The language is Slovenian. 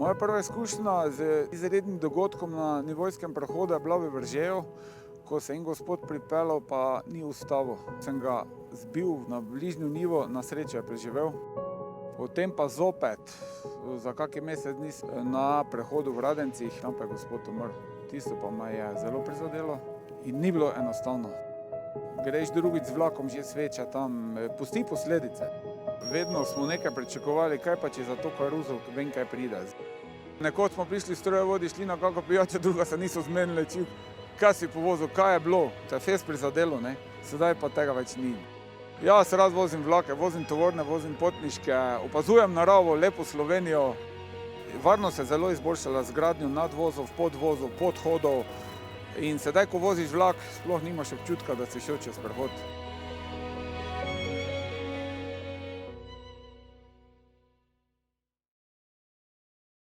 Moja prva izkušnja z izrednim dogodkom na nivojskem prehodu je bila v Veržeju, ko se en gospod pripeljal, pa ni ustavil. Sem ga zbil na bližnjo nivo, na srečo je preživel. Potem pa zopet, za kak mesec dni na prehodu v Radencih, tam pa je gospod umrl. Tisto pa me je zelo prizadelo in ni bilo enostavno. Greš drugič z vlakom, že sveča tam, pusti posledice. Vedno smo nekaj pričakovali, kaj pa če za to karuzo vem, kaj pride. Nekoč smo prišli strojevodi, šli na kako pijačo, druga se niso zmenili, kaj si povozil, kaj je bilo. Te je fest prizadelo, ne? Sedaj pa tega več ni. Jaz rad vozim vlake, vozim tovorne, vozim potniške, opazujem naravo, lepo Slovenijo. Varnost se je zelo izboljšala z gradnjo nadvozov, podvozov, podhodov in sedaj, ko voziš vlak, sploh nimaš občutka, da si šel čez prehod.